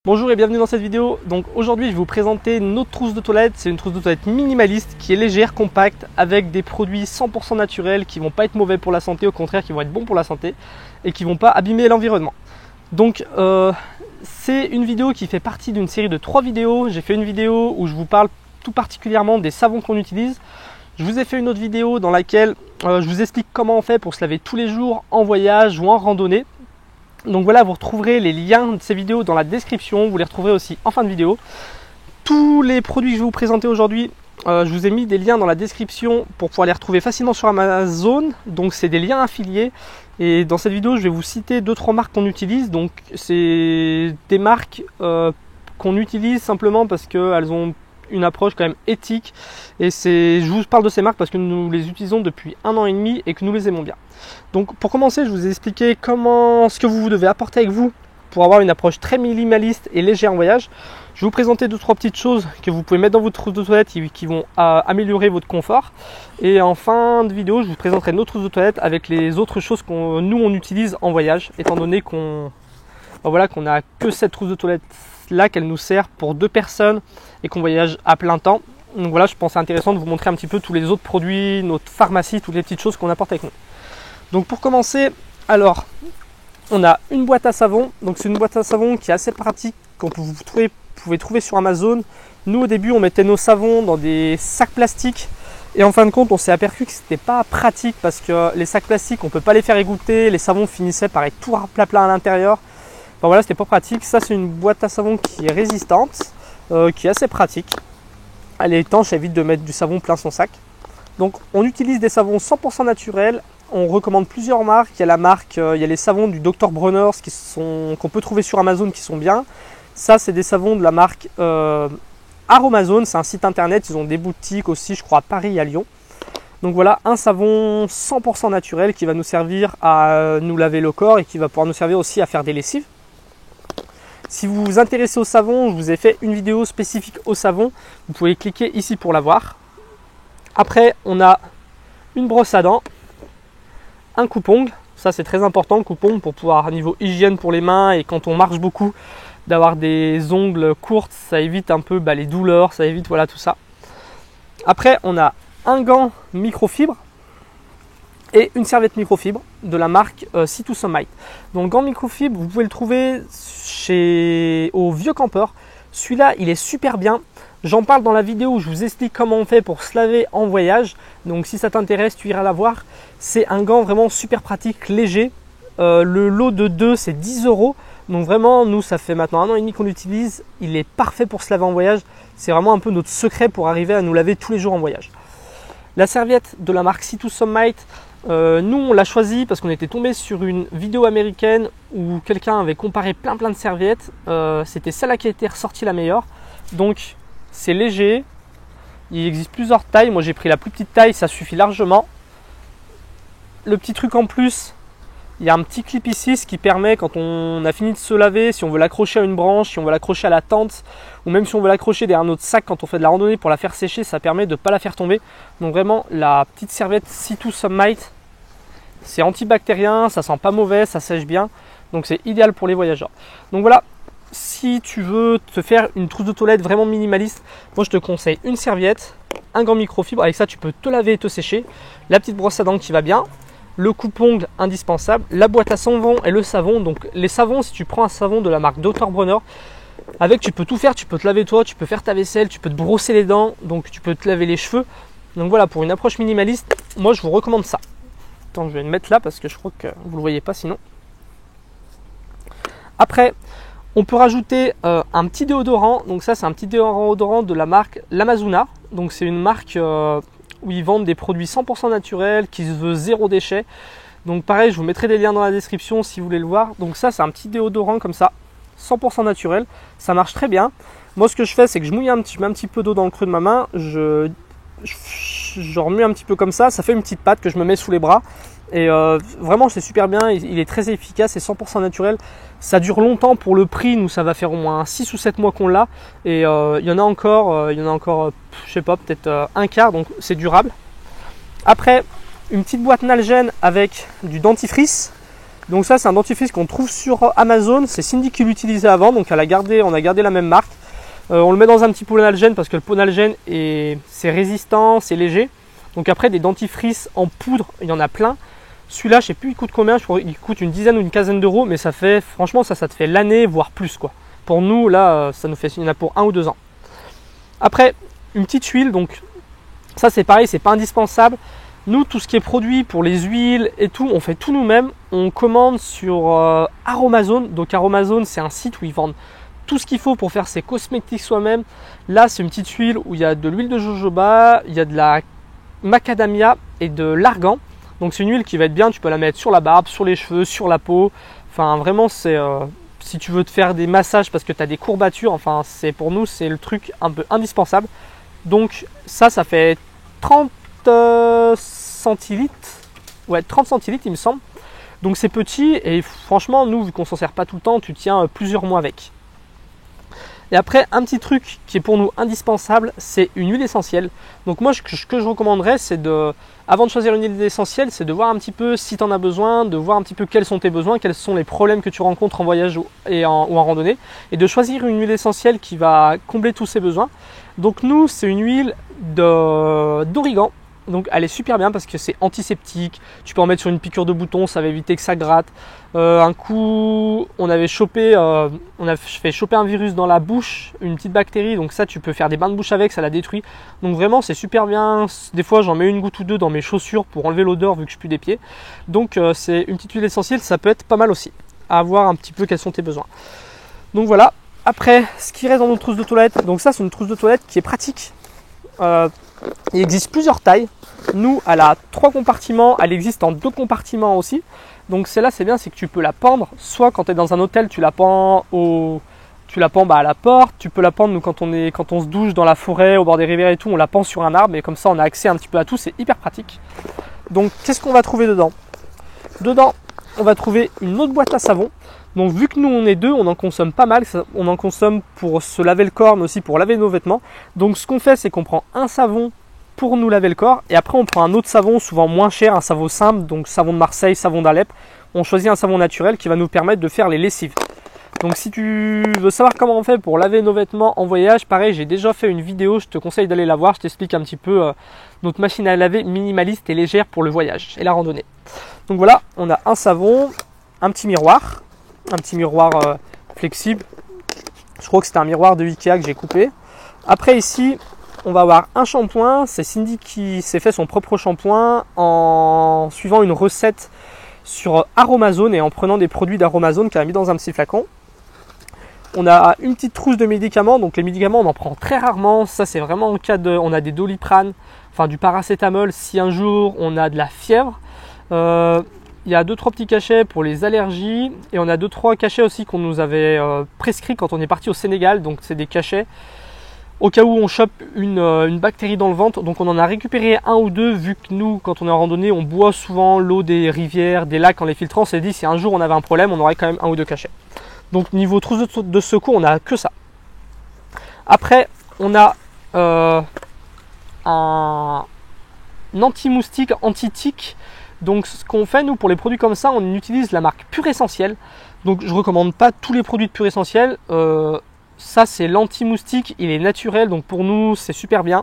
Bonjour et bienvenue dans cette vidéo. Donc aujourd'hui je vais vous présenter notre trousse de toilette. C'est une trousse de toilette minimaliste qui est légère, compacte, avec des produits 100% naturels qui vont pas être mauvais pour la santé, au contraire qui vont être bons pour la santé et qui vont pas abîmer l'environnement. Donc c'est une vidéo qui fait partie d'une série de 3 vidéos. J'ai fait une vidéo où je vous parle tout particulièrement des savons qu'on utilise. Je vous ai fait une autre vidéo dans laquelle je vous explique comment on fait pour se laver tous les jours en voyage ou en randonnée. Donc voilà, vous retrouverez les liens de ces vidéos dans la description, vous les retrouverez aussi en fin de vidéo. Tous les produits que je vais vous présenter aujourd'hui, je vous ai mis des liens dans la description pour pouvoir les retrouver facilement sur Amazon. Donc c'est des liens affiliés. Et dans cette vidéo, je vais vous citer 2-3 marques qu'on utilise. Donc c'est des marques qu'on utilise simplement parce qu'elles ont une approche quand même éthique. Et je vous parle de ces marques parce que nous les utilisons depuis 1 an et demi et que nous les aimons bien. Donc pour commencer, je vous ai expliqué ce que vous devez apporter avec vous pour avoir une approche très minimaliste et légère en voyage. Je vais vous présenter 2-3 petites choses que vous pouvez mettre dans votre trousse de toilette qui vont améliorer votre confort. Et en fin de vidéo, je vous présenterai notre trousse de toilette avec les autres choses qu'on utilise en voyage, étant donné qu'on n'a que cette trousse de toilette là, qu'elle nous sert pour 2 personnes et qu'on voyage à plein temps. Donc voilà, je pense intéressant de vous montrer un petit peu tous les autres produits, notre pharmacie, toutes les petites choses qu'on apporte avec nous. Donc pour commencer, alors on a une boîte à savon. Donc c'est une boîte à savon qui est assez pratique, qu'on vous pouvez trouver sur Amazon. Nous au début on mettait nos savons dans des sacs plastiques et en fin de compte on s'est aperçu que c'était pas pratique parce que les sacs plastiques on peut pas les faire égoutter, les savons finissaient par être tout plat à l'intérieur. Enfin voilà, c'était pas pratique. Ça c'est une boîte à savon qui est résistante, qui est assez pratique. Elle est étanche, elle évite de mettre du savon plein son sac. Donc on utilise des savons 100% naturels. On recommande plusieurs marques. Il y a les savons du Dr Bronner's qu'on peut trouver sur Amazon qui sont bien. Ça c'est des savons de la marque Aromazone, c'est un site internet. Ils ont des boutiques aussi, je crois à Paris et à Lyon. Donc voilà, un savon 100% naturel qui va nous servir à nous laver le corps et qui va pouvoir nous servir aussi à faire des lessives. Si vous vous intéressez au savon, je vous ai fait une vidéo spécifique au savon. Vous pouvez cliquer ici pour la voir. Après, on a une brosse à dents, un coupe-ongle. Ça, c'est très important, le coupe-ongle, pour pouvoir, niveau hygiène pour les mains et quand on marche beaucoup, d'avoir des ongles courtes. Ça évite un peu les douleurs, ça évite tout ça. Après, on a un gant microfibre et une serviette microfibre de la marque Sea2Sunlight. Donc gant microfibre, vous pouvez le trouver au Vieux Campeur. Celui-là, il est super bien. J'en parle dans la vidéo où je vous explique comment on fait pour se laver en voyage. Donc si ça t'intéresse, tu iras la voir. C'est un gant vraiment super pratique, léger. Le lot de 2, c'est 10 €. Donc vraiment, nous, ça fait maintenant 1 an et demi qu'on l'utilise. Il est parfait pour se laver en voyage. C'est vraiment un peu notre secret pour arriver à nous laver tous les jours en voyage. La serviette de la marque Sea2Sunlight, nous on l'a choisi parce qu'on était tombé sur une vidéo américaine où quelqu'un avait comparé plein de serviettes. C'était celle-là qui a été ressortie la meilleure. Donc c'est léger, il existe plusieurs tailles. Moi j'ai pris la plus petite taille, ça suffit largement. Le petit truc en plus, il y a un petit clip ici, ce qui permet quand on a fini de se laver, si on veut l'accrocher à une branche, si on veut l'accrocher à la tente, ou même si on veut l'accrocher derrière notre sac quand on fait de la randonnée pour la faire sécher, ça permet de ne pas la faire tomber. Donc vraiment, la petite serviette Sea2Sunlight, c'est antibactérien, ça sent pas mauvais, ça sèche bien, donc c'est idéal pour les voyageurs. Donc voilà, si tu veux te faire une trousse de toilette vraiment minimaliste, moi je te conseille une serviette, un gant microfibre, avec ça tu peux te laver et te sécher, la petite brosse à dents qui va bien, le coupe-ongle indispensable, la boîte à savon et le savon. Donc les savons, si tu prends un savon de la marque Dr Bronner, avec tu peux tout faire, tu peux te laver toi, tu peux faire ta vaisselle, tu peux te brosser les dents, donc tu peux te laver les cheveux. Donc voilà, pour une approche minimaliste, moi je vous recommande ça. Attends, je vais le mettre là parce que je crois que vous ne le voyez pas sinon. Après, on peut rajouter un petit déodorant. Donc ça c'est un petit déodorant de la marque L'Amazona. Donc c'est une marque où ils vendent des produits 100% naturels, qui se veut 0 déchet. Donc pareil, je vous mettrai des liens dans la description si vous voulez le voir. Donc ça, c'est un petit déodorant comme ça, 100% naturel. Ça marche très bien. Moi, ce que je fais, c'est que je mets un petit peu d'eau dans le creux de ma main. Je remue un petit peu comme ça. Ça fait une petite pâte que je me mets sous les bras. Et vraiment, c'est super bien. Il est très efficace et 100% naturel. Ça dure longtemps pour le prix. Nous, ça va faire au moins 6 ou 7 mois qu'on l'a. Et il y en a encore, je sais pas, peut-être un quart. Donc, c'est durable. Après, une petite boîte Nalgene avec du dentifrice. Donc ça c'est un dentifrice qu'on trouve sur Amazon, c'est Cindy qui l'utilisait avant, donc on a gardé la même marque. On le met dans un petit pot d'algène parce que le pot d'algène c'est résistant, c'est léger. Donc après des dentifrices en poudre, il y en a plein. Celui-là je sais plus il coûte combien, je crois qu'il coûte une dizaine ou une quinzaine d'euros, mais ça fait franchement ça te fait l'année voire plus quoi. Pour nous là ça nous fait, il y en a pour 1 ou 2 ans. Après une petite huile, donc ça c'est pareil, c'est pas indispensable. Nous, tout ce qui est produit pour les huiles et tout, on fait tout nous-mêmes. On commande sur Aromazone. Donc Aromazone, c'est un site où ils vendent tout ce qu'il faut pour faire ses cosmétiques soi-même. Là, c'est une petite huile où il y a de l'huile de jojoba, il y a de la macadamia et de l'argan. Donc c'est une huile qui va être bien, tu peux la mettre sur la barbe, sur les cheveux, sur la peau. Enfin vraiment, c'est si tu veux te faire des massages parce que tu as des courbatures, enfin pour nous, c'est le truc un peu indispensable. Donc ça fait 30 centilitres, ouais 30 centilitres il me semble, donc c'est petit et franchement nous vu qu'on s'en sert pas tout le temps, tu tiens plusieurs mois avec. Et après un petit truc qui est pour nous indispensable, c'est une huile essentielle. Donc moi ce que je recommanderais, c'est avant de choisir une huile essentielle, c'est de voir un petit peu si tu en as besoin, de voir un petit peu quels sont tes besoins, quels sont les problèmes que tu rencontres en voyage ou en randonnée, et de choisir une huile essentielle qui va combler tous ces besoins. Donc nous c'est une huile d'origan. Donc elle est super bien parce que c'est antiseptique, tu peux en mettre sur une piqûre de bouton, ça va éviter que ça gratte. Un coup on a fait choper un virus dans la bouche, une petite bactérie, donc ça tu peux faire des bains de bouche avec, ça la détruit. Donc vraiment c'est super bien, des fois j'en mets une goutte ou deux dans mes chaussures pour enlever l'odeur vu que je pue des pieds. Donc c'est une petite huile essentielle, ça peut être pas mal aussi, à voir un petit peu quels sont tes besoins. Donc voilà, après ce qui reste dans nos trousses de toilette, donc ça c'est une trousse de toilette qui est pratique. Il existe plusieurs tailles. Nous, elle a 3 compartiments. Elle existe en 2 compartiments aussi. Donc celle-là, c'est bien, c'est que tu peux la pendre. Soit quand tu es dans un hôtel, tu la pends à la porte. Tu peux la pendre, nous, quand on se douche dans la forêt, au bord des rivières et tout, on la pend sur un arbre. Et comme ça, on a accès un petit peu à tout. C'est hyper pratique. Donc, qu'est-ce qu'on va trouver dedans? Dedans, on va trouver une autre boîte à savon. Donc vu que nous on est 2, on en consomme pas mal, on en consomme pour se laver le corps mais aussi pour laver nos vêtements. Donc ce qu'on fait, c'est qu'on prend un savon pour nous laver le corps et après on prend un autre savon souvent moins cher, un savon simple, donc savon de Marseille, savon d'Alep. On choisit un savon naturel qui va nous permettre de faire les lessives. Donc si tu veux savoir comment on fait pour laver nos vêtements en voyage, pareil, j'ai déjà fait une vidéo, je te conseille d'aller la voir, je t'explique un petit peu notre machine à laver minimaliste et légère pour le voyage et la randonnée. Donc voilà, on a un savon, un petit miroir flexible. Je crois que c'était un miroir de Ikea que j'ai coupé. Après ici, on va avoir un shampoing. C'est Cindy qui s'est fait son propre shampoing en suivant une recette sur Aromazone et en prenant des produits d'Aromazone qu'elle a mis dans un petit flacon. On a une petite trousse de médicaments. Donc les médicaments, on en prend très rarement. Ça, c'est vraiment en cas on a des Doliprane, enfin du paracétamol si un jour on a de la fièvre. Il y a 2-3 petits cachets pour les allergies et on a 2-3 cachets aussi qu'on nous avait prescrits quand on est parti au Sénégal. Donc c'est des cachets au cas où on chope une bactérie dans le ventre. Donc on en a récupéré 1 ou 2 vu que nous, quand on est en randonnée, on boit souvent l'eau des rivières, des lacs en les filtrant. On s'est dit si un jour on avait un problème, on aurait quand même 1 ou 2 cachets. Donc niveau trousse de secours, on n'a que ça. Après, on a un anti-moustique, anti-tique. Donc ce qu'on fait nous pour les produits comme ça, on utilise la marque Pure Essentiel. Donc je recommande pas tous les produits de Pure Essentiel. Ça c'est l'anti-moustique, il est naturel, donc pour nous c'est super bien.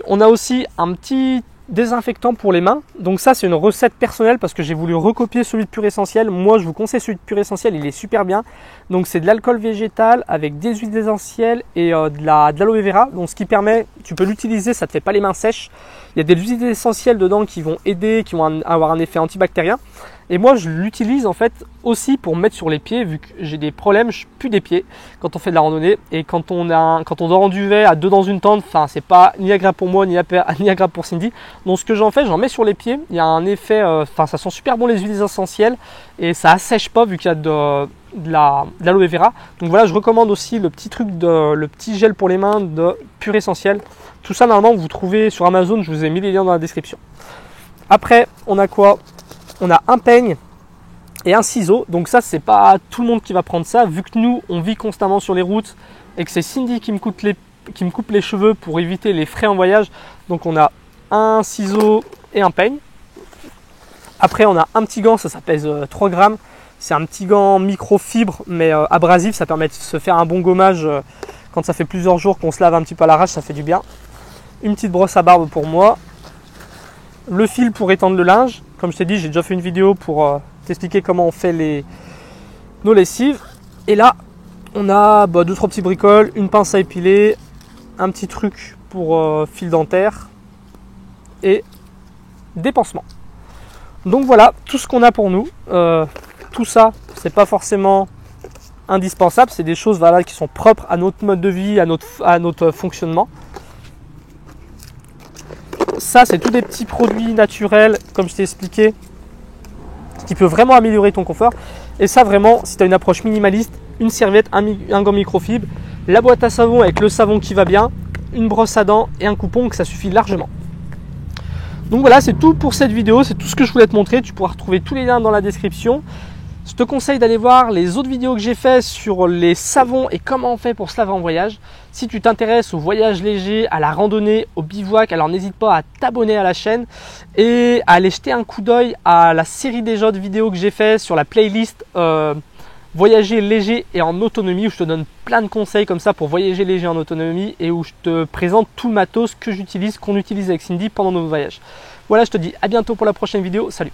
On a aussi un petit désinfectant pour les mains. Donc ça c'est une recette personnelle parce que j'ai voulu recopier celui de Pure Essentiel. Moi je vous conseille celui de Pure Essentiel, il est super bien. Donc c'est de l'alcool végétal avec des huiles essentielles et de l'aloe vera. Donc ce qui permet, tu peux l'utiliser, ça ne te fait pas les mains sèches. Il y a des huiles essentielles dedans qui vont aider, qui vont avoir un effet antibactérien. Et moi je l'utilise en fait aussi pour mettre sur les pieds vu que j'ai des problèmes, je pue des pieds quand on fait de la randonnée et quand on dort en duvet à 2 dans une tente, enfin c'est pas ni agréable pour moi ni agréable pour Cindy. Donc ce que j'en fais, j'en mets sur les pieds, il y a un effet, ça sent super bon les huiles essentielles et ça assèche pas vu qu'il y a de l'aloe vera. Donc voilà, je recommande aussi le petit gel pour les mains de Pure Essentiel. Tout ça normalement vous trouvez sur Amazon, je vous ai mis les liens dans la description. Après on a quoi? On a un peigne et un ciseau. Donc ça c'est pas tout le monde qui va prendre ça vu que nous on vit constamment sur les routes et que c'est Cindy qui me coupe les cheveux pour éviter les frais en voyage. Donc on a un ciseau et un peigne. Après, on a un petit gant, ça pèse 3 grammes. C'est un petit gant microfibre, mais abrasif. Ça permet de se faire un bon gommage quand ça fait plusieurs jours qu'on se lave un petit peu à l'arrache, ça fait du bien. Une petite brosse à barbe pour moi. Le fil pour étendre le linge. Comme je t'ai dit, j'ai déjà fait une vidéo pour t'expliquer comment on fait nos lessives. Et là, on a 2-3 petits bricoles, une pince à épiler, un petit truc pour fil dentaire et des pansements. Donc voilà, tout ce qu'on a pour nous. Tout ça, c'est pas forcément indispensable, c'est des choses voilà, qui sont propres à notre mode de vie, à notre fonctionnement. Ça, c'est tous des petits produits naturels, comme je t'ai expliqué, qui peut vraiment améliorer ton confort. Et ça, vraiment, si tu as une approche minimaliste, une serviette, un gant microfibre, la boîte à savon avec le savon qui va bien, une brosse à dents et un coupon, que ça suffit largement. Donc voilà, c'est tout pour cette vidéo, c'est tout ce que je voulais te montrer. Tu pourras retrouver tous les liens dans la description. Je te conseille d'aller voir les autres vidéos que j'ai fait sur les savons et comment on fait pour se laver en voyage. Si tu t'intéresses au voyage léger, à la randonnée, au bivouac, alors n'hésite pas à t'abonner à la chaîne et à aller jeter un coup d'œil à la série déjà de vidéos que j'ai fait sur la playlist voyager léger et en autonomie, où je te donne plein de conseils comme ça pour voyager léger en autonomie et où je te présente tout le matos que j'utilise, qu'on utilise avec Cindy pendant nos voyages. Voilà, je te dis à bientôt pour la prochaine vidéo. Salut!